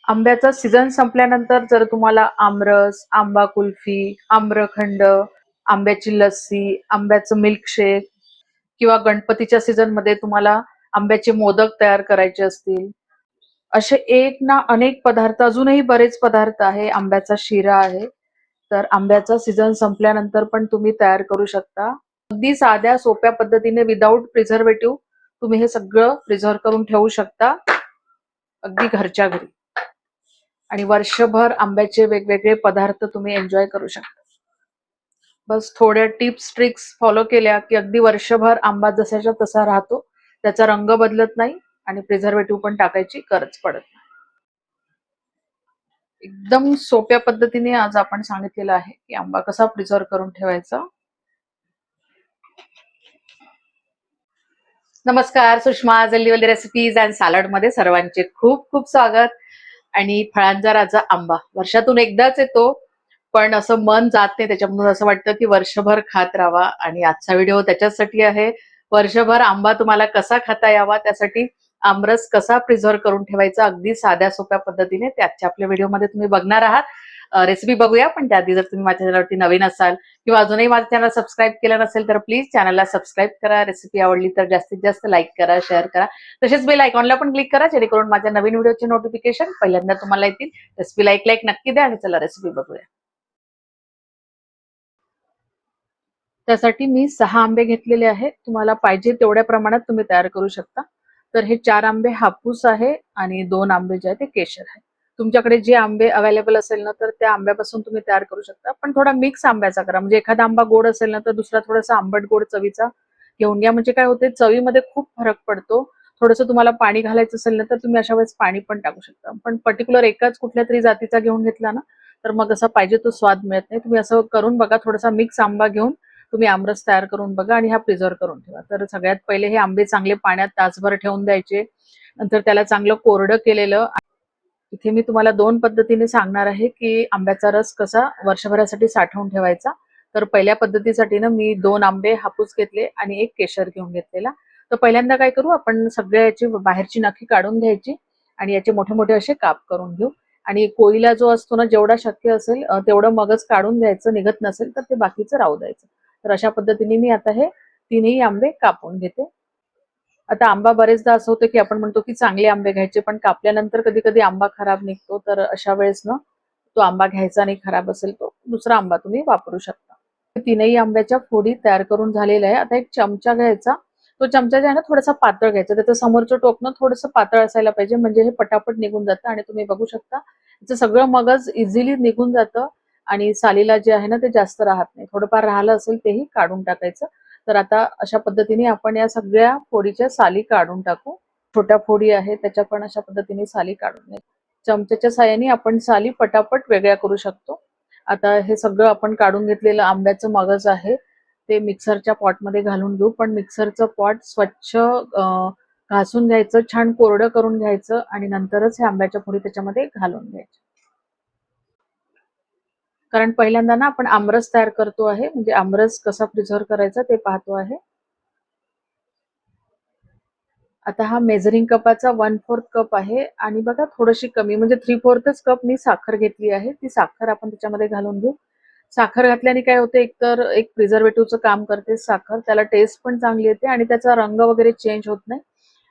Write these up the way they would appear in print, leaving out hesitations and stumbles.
आंब्याचा सीझन संपल्यानंतर जर तुम्हाला आमरस, आंबा कुल्फी, आम्रखंड, आंब्याची लस्सी, आंब्याचं मिल्कशेक किंवा गणपतीच्या सीझनमध्ये तुम्हाला आंब्याचे मोदक तयार करायचे असतील, असे एक ना अनेक पदार्थ, अजूनही बरेच पदार्थ आहे. आंब्याचा शिरा आहे. तर आंब्याचा सीझन संपल्यानंतर पण तुम्ही तयार करू शकता. अगदी साध्या सोप्या पद्धतीने विदाऊट प्रिझर्वेटिव्ह तुम्ही हे सगळं प्रिझर्व्ह करून ठेवू शकता, अगदी घरच्या घरी. आणि वर्षभर आंब्याचे वेगवेगळे पदार्थ तुम्ही एन्जॉय करू शकता. बस थोड्या टिप्स ट्रिक्स फॉलो केल्या की अगदी वर्षभर आंबा जसाच्या तसा राहतो, त्याचा रंग बदलत नाही आणि प्रिझर्वेटिव्ह पण टाकायची गरज पडत नाही. एकदम सोप्या पद्धतीने आज आपण सांगितलेलं आहे की आंबा कसा प्रिझर्व्ह करून ठेवायचा. नमस्कार, सुषमा जल्लीवल्ली रेसिपीज अँड सॅलड मध्ये सर्वांचे खूप खूप स्वागत. आणि फळांचा राजा आंबा वर्षातून एकदाच येतो, पण असं मन जात नाही त्याच्यामुळे असं वाटतं की वर्षभर खात राहावा. आणि आजचा व्हिडिओ त्याच्यासाठी आहे. वर्षभर आंबा तुम्हाला कसा खाता यावा, त्यासाठी आमरस कसा प्रिझर्व्ह करून ठेवायचा अगदी साध्या सोप्या पद्धतीने, ते आजच्या आपल्या व्हिडिओमध्ये तुम्ही बघणार आहात. रेसिपी बघूया, पण त्याआधी जर तुम्ही माझ्या चॅनलवरती नवीन असाल किंवा अजूनही माझं चॅनल सबस्क्राईब केलं नसेल तर प्लीज चॅनलला सबस्क्राईब करा. रेसिपी आवडली तर जास्तीत जास्त लाईक करा, शेअर करा. तसेच बेल आयकॉनला पण क्लिक करा, जेणेकरून माझ्या नवीन व्हिडिओचे नोटिफिकेशन पहिल्यांदा तुम्हाला येतील. रेसिपी लाईक नक्की द्या आणि चला रेसिपी बघूया. त्यासाठी मी 6 आंबे घेतलेले आहेत. तुम्हाला पाहिजे तेवढ्या प्रमाणात तुम्ही तयार करू शकता. तर हे 4 आंबे हापूस आहे आणि 2 आंबे जे आहे ते केशर आहे. तुमच्याकडे जे आंबे अवेलेबल असेल ना, तर त्या आंब्यापासून तुम्ही तयार करू शकता. पण थोडा मिक्स आंब्याचा करा, म्हणजे एखादा आंबा गोड असेल ना, तर दुसरा थोडासा आंबट गोड चवीचा घेऊन घ्या. म्हणजे काय होते, चवीमध्ये खूप फरक पडतो. थोडंसं तुम्हाला पाणी घालायचं असेल ना, तर तुम्ही अशा वेळेस पाणी पण टाकू शकता. पण पर्टिक्युलर एकाच कुठल्या तरी जातीचा घेऊन घेतला ना, तर मग असा पाहिजे तो स्वाद मिळत नाही. तुम्ही असं करून बघा, थोडासा मिक्स आंबा घेऊन तुम्ही आमरस तयार करून बघा आणि हा प्रिझर्व्ह करून ठेवा. तर सगळ्यात पहिले हे आंबे चांगले पाण्यात तासभर ठेवून द्यायचे. नंतर त्याला चांगलं कोरडं केलेलं. इथे मी तुम्हाला 2 पद्धतीने सांगणार आहे की आंब्याचा रस कसा वर्षभरासाठी साठवून ठेवायचा. तर पहिल्या पद्धतीसाठी ना मी 2 आंबे हापूस घेतले आणि 1 केशर घेऊन घेतलेला. तर पहिल्यांदा काय करू, आपण सगळ्या याची बाहेरची नखी काढून घ्यायची आणि याचे मोठे मोठे असे काप करून घेऊ. आणि कोळीला जो असतो ना, जेवढा शक्य असेल तेवढं मगच काढून घ्यायचं, निघत नसेल तर ते बाकीचं राहू द्यायचं. तर अशा पद्धतीने मी आता हे तिन्ही आंबे कापून घेते. आता आंबा बरेचदा असं होतं की आपण म्हणतो की चांगले आंबे घ्यायचे, पण कापल्यानंतर कधी कधी आंबा खराब निघतो. तर अशा वेळेस ना तो आंबा घ्यायचा नाही, खराब असेल तो दुसरा आंबा तुम्ही वापरू शकता. तीनही आंब्याच्या फोडी तयार करून झालेल्या आहे. आता एक चमचा घ्यायचा. तो चमचा जे आहे ना, थोडासा पातळ घ्यायचा. त्याचं समोरचं टोक थोडंसं पातळ असायला पाहिजे, म्हणजे हे पटापट निघून जातं. आणि तुम्ही बघू शकता त्याचं सगळं मगज इझिली निघून जातं. आणि सालीला जे आहे ना ते जास्त राहत नाही. थोडंफार राहिलं असेल तेही काढून टाकायचं. तर आता अशा पद्धतीने आपण या सगळ्या फोडीच्या साली काढून टाकू. छोट्या फोडी आहेत त्याच्या पण अशा पद्धतीने साली काढून घ्यायच्या. चमच्याच्या साहाय्याने आपण साली पटापट वेगळ्या करू शकतो. आता हे सगळं आपण काढून घेतलेलं आंब्याचं मगज आहे ते मिक्सरच्या पॉटमध्ये घालून घेऊ. पण मिक्सरचं पॉट स्वच्छ घासून घ्यायचं, छान कोरडं करून घ्यायचं आणि नंतरच हे आंब्याच्या फोडी त्याच्यामध्ये घालून घ्यायच्या. कारण पहिल्यांदा ना आपण आमरस तयार करतो आहे, म्हणजे आमरस कसा प्रिझर्व्ह करायचा ते पाहतो आहे. आता हा मेजरिंग कपाचा 1/4 कप आहे आणि बघा थोडीशी कमी, म्हणजे 3/4च कप मी साखर घेतली आहे. ती साखर आपण त्याच्यामध्ये घालून घेऊ. साखर घातल्याने काय होते, एकतर एक प्रिझर्वेटिव्हचं काम करते साखर, त्याला टेस्ट पण चांगली येते आणि त्याचा रंग वगैरे चेंज होत नाही.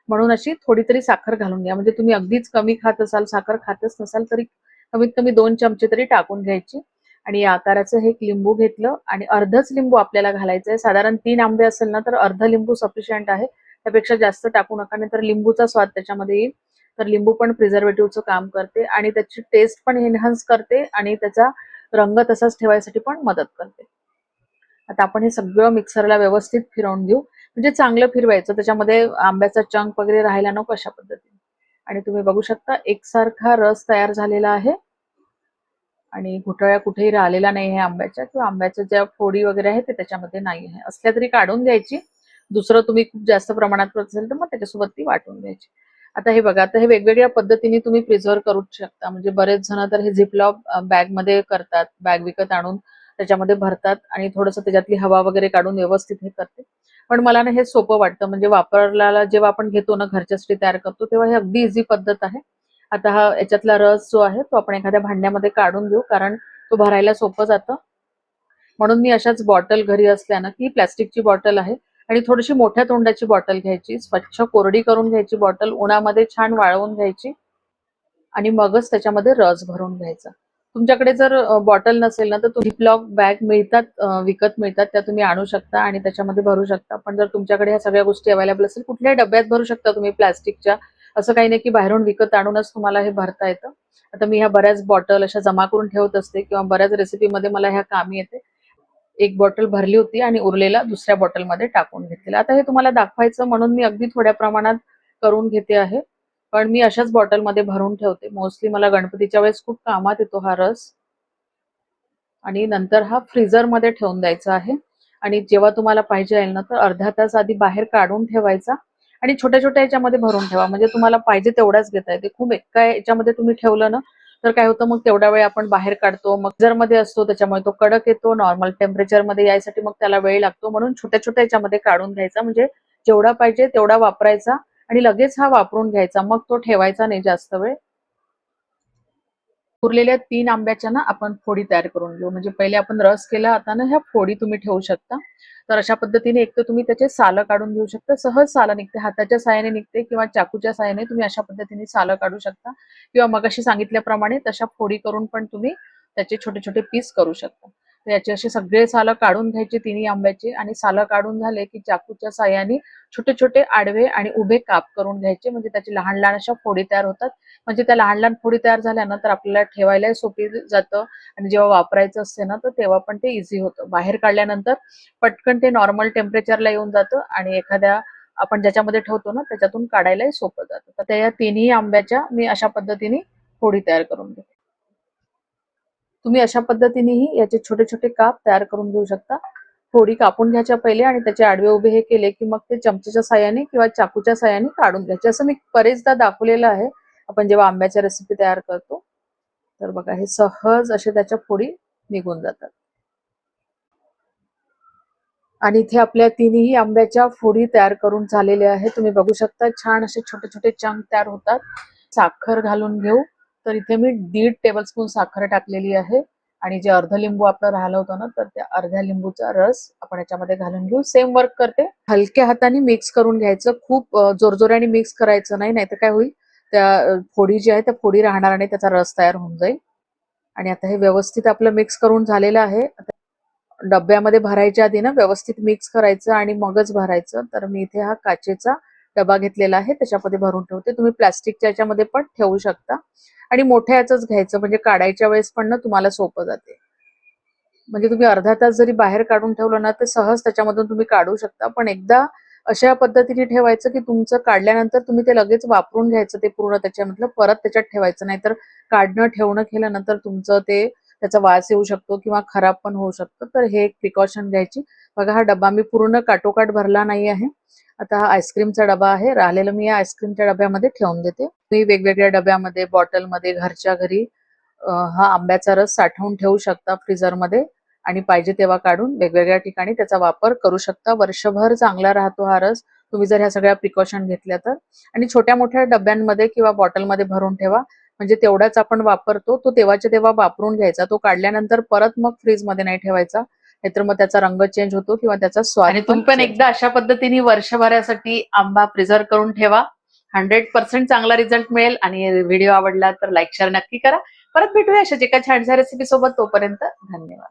म्हणून अशी थोडी तरी साखर घालून घ्या. म्हणजे तुम्ही अगदीच कमी खात असाल, साखर खातच नसाल, तरी कमीत कमी 2 चमचे तरी टाकून घ्यायची. आणि या आकाराचं हे एक लिंबू घेतलं आणि अर्धच लिंबू आपल्याला घालायचं आहे. साधारण 3 आंबे असेल ना, तर अर्ध लिंबू सफिशियंट आहे. त्यापेक्षा जास्त टाकू नका, नाहीतर लिंबूचा स्वाद त्याच्यामध्ये येईल. तर लिंबू पण प्रिझर्वेटिव्हचं काम करते आणि त्याची टेस्ट पण एनहान्स करते आणि त्याचा रंग तसाच ठेवायसाठी पण मदत करते. आता आपण हे सगळं मिक्सरला व्यवस्थित फिरवून घेऊ. म्हणजे चांगलं फिरवायचं, त्याच्यामध्ये आंब्याचा चंक वगैरे राहायला नको अशा पद्धतीने. आणि तुम्ही बघू शकता एकसारखा रस तयार झालेला आहे आणि घुटळ्या कुठेही राहिलेला नाही आहे आंब्याच्या, किंवा आंब्याच्या ज्या फोडी वगैरे आहेत ते त्याच्यामध्ये नाही आहे. असल्या तरी काढून घ्यायची. दुसरं तुम्ही खूप जास्त प्रमाणात करत असेल तर मग त्याच्यासोबत ती वाटून घ्यायची. आता हे बघा, आता हे वेगवेगळ्या पद्धतीने तुम्ही प्रिझर्व्ह करू शकता. म्हणजे बरेच जण तर हे झिपलॉक बॅग मध्ये करतात, बॅग विकत आणून त्याच्यामध्ये भरतात आणि थोडंसं त्याच्यातली हवा वगैरे काढून व्यवस्थित हे करते. पण मला ना हे सोपं वाटतं, म्हणजे वापरायला जेव्हा आपण घेतो ना, घरच्यासाठी तयार करतो, तेव्हा हे अगदी इझी पद्धत आहे. आता हा याच्यातला रस जो आहे तो आपण एखाद्या भांड्यामध्ये काढून घेऊ, कारण तो भरायला सोपं जातं. म्हणून मी अशाच बॉटल घरी असल्या ना, की प्लास्टिकची बॉटल आहे आणि थोडीशी मोठ्या तोंडाची बॉटल घ्यायची, स्वच्छ कोरडी करून घ्यायची बॉटल, उन्हामध्ये छान वाळवून घ्यायची आणि मगच त्याच्यामध्ये रस भरून घ्यायचा. तुमच्याकडे जर बॉटल नसेल ना, तर झिपलॉक बॅग मिळतात, विकत मिळतात, त्या तुम्ही आणू शकता आणि त्याच्यामध्ये भरू शकता. पण जर तुमच्याकडे ह्या सगळ्या गोष्टी अवेलेबल असेल, कुठल्याही डब्यात भरू शकता तुम्ही प्लास्टिकच्या. असं काही नाही की बाहेरून विकत आणूनच तुम्हाला हे भरता येतं. आता मी ह्या बऱ्याच बॉटल अशा जमा करून ठेवत असते किंवा बऱ्याच रेसिपीमध्ये मला ह्या कामी येते. एक बॉटल भरली होती आणि उरलेला दुसऱ्या बॉटलमध्ये टाकून घेतलेला. आता हे तुम्हाला दाखवायचं म्हणून मी अगदी थोड्या प्रमाणात करून घेते आहे. पण मी अशाच बॉटलमध्ये भरून ठेवते. मोस्टली मला गणपतीच्या वेळेस खूप कामात येतो हा रस. आणि नंतर हा फ्रीझरमध्ये ठेवून द्यायचा आहे. आणि जेव्हा तुम्हाला पाहिजे आहे ना, तर अर्धा तास आधी बाहेर काढून ठेवायचा आणि छोट्या-छोट्या ह्याच्यामध्ये भरून ठेवा. म्हणजे तुम्हाला पाहिजे तेवढाच घेता येते. खूप एका ह्याच्यामध्ये तुम्ही ठेवलं ना, तर काय होतं मग तेवढा वेळ आपण बाहेर काढतो. मग फ्रीझरमध्ये असतो त्याच्यामुळे तो कडक येतो. नॉर्मल टेम्परेचरमध्ये यायसाठी मग त्याला वेळ लागतो. म्हणून छोट्या-छोट्या ह्याच्यामध्ये काढून घ्यायचा. म्हणजे जेवढा पाहिजे तेवढा वापरायचा आणि लगेच हा वापरून घ्यायचा. मग तो ठेवायचा नाही जास्त वेळ. उरलेल्या 3 आंब्याच्या ना आपण फोडी तयार करून घेऊ. म्हणजे पहिले आपण रस केला, आता ना ह्या फोडी तुम्ही ठेवू शकता. तर अशा पद्धतीने एक तर तुम्ही त्याचे सालं काढून घेऊ शकता. सहज सालं निघते, हाताच्या साहाय्याने निघते किंवा चाकूच्या साहाय्याने तुम्ही अशा पद्धतीने सालं काढू शकता किंवा मगाशी सांगितल्याप्रमाणे तशा फोडी करून पण तुम्ही त्याचे छोटे-छोटे पीस करू शकता. तर याचे असे सगळे सालं काढून घ्यायचे तिन्ही आंब्याचे आणि सालं काढून झाले की चाकूच्या साहाय्याने छोटे-छोटे आडवे आणि उभे काप करून घ्यायचे. म्हणजे त्याची लहान-लहान अशा फोडी तयार होतात. म्हणजे त्या लहान-लहान फोडी तयार झाल्या ना, तर आपल्याला ठेवायलाही सोपी जातं आणि जेव्हा वापरायचं असते ना, तर तेव्हा पण ते इझी होतं. बाहेर काढल्यानंतर पटकन ते नॉर्मल टेम्परेचरला येऊन जातं आणि एखाद्या आपण ज्याच्यामध्ये ठेवतो ना, त्याच्यातून काढायलाही सोपं जातं. तर त्या तिन्ही आंब्याच्या मी अशा पद्धतीने फोडी तयार करून घेते. तुम्ही अशा पद्धतीनेही याचे छोटे-छोटे काप तयार करून घेऊ शकता. फोडी कापून घ्यायच्या पहिले आणि त्याचे आडवे उभे हे केले, की मग ते चमचेच्या साहाय्याने किंवा चाकूच्या साहाय्याने काढून घ्यायचे. असं मी बरेचदा दाखवलेलं आहे. आपण जेव्हा आंब्याच्या रेसिपी तयार करतो. तर बघा हे सहज असे त्याच्या फोडी निघून जातात. आणि इथे आपल्या तिन्ही आंब्याच्या फोडी तयार करून झालेल्या आहेत. तुम्ही बघू शकता छान असे छोटे-छोटे चंक तयार होतात. साखर घालून घेऊ. तर इथे मी 1.5 टेबलस्पून साखर टाकलेली आहे आणि जे अर्ध लिंबू आपलं राहिलं होतं ना, तर त्या अर्ध्या लिंबूचा रस आपण याच्यामध्ये घालून घेऊ. सेम वर्क करते. हलक्या हाताने मिक्स करून घ्यायचं. खूप जोरजोराने मिक्स करायचं नाही, नाहीतर काय होईल त्या फोडी जी आहे त्या फोडी राहणार नाही, त्याचा रस तयार होऊन जाईल. आणि आता हे व्यवस्थित आपलं मिक्स करून झालेलं आहे. डब्यामध्ये भरायच्या आधी ना व्यवस्थित मिक्स करायचं आणि मगच भरायचं. तर मी इथे हा काचेचा डबा घेतलेला आहे, त्याच्यामध्ये भरून ठेवते. तुम्ही प्लास्टिकच्या याच्यामध्ये पण ठेवू शकता आणि मोठ्या याचंच घ्यायचं म्हणजे काढायच्या वेळेस पण ना तुम्हाला सोपं जाते. म्हणजे तुम्ही अर्धा तास जरी बाहेर काढून ठेवलं ना, तर सहज त्याच्यामधून तुम्ही काढू शकता. पण एकदा अशा पद्धतीने ठेवायचं, की तुमचं काढल्यानंतर तुम्ही ते लगेच वापरून घ्यायचं ते पूर्ण त्याच्यामधलं. परत त्याच्यात ठेवायचं नाही. तर काढणं, ठेवणं केल्यानंतर तुमचं ते त्याचा वास येऊ शकतो किंवा खराब पण होऊ शकतं. तर हे एक प्रिकॉशन घ्यायची. बघा हा डबा मी पूर्ण काठोकाठ भरला नाही आहे. आता हा आईस्क्रीमचा डबा आहे. राहिलेलं मी या आईस्क्रीमच्या डब्यामध्ये ठेवून देते. तुम्ही वेगवेगळ्या डब्यामध्ये, बॉटलमध्ये, घरच्या घरी हा आंब्याचा रस साठवून ठेवू शकता फ्रीझरमध्ये आणि पाहिजे तेव्हा काढून वेगवेगळ्या ठिकाणी त्याचा वापर करू शकता. वर्षभर चांगला राहतो हा रस, तुम्ही जर ह्या सगळ्या प्रिकॉशन घेतल्या तर. आणि छोट्या-मोठ्या डब्यांमध्ये किंवा बॉटलमध्ये भरून ठेवा. म्हणजे तेवढाच आपण वापरतो, तो तेव्हाच्या तेव्हा वापरून घ्यायचा. तो काढल्यानंतर परत मग फ्रीजमध्ये नाही ठेवायचा. नाहीतर मग त्याचा रंग चेंज होतो किंवा त्याचा स्वाद आणि तुम्ही पण एकदा अशा पद्धतीने वर्षभरासाठी आंबा प्रिझर्व्ह करून ठेवा. 100% चांगला रिझल्ट मिळेल आणि व्हिडिओ आवडला तर लाईक शेअर नक्की करा. परत भेटूया अशाच एका छानशा रेसिपी सोबत. तोपर्यंत धन्यवाद.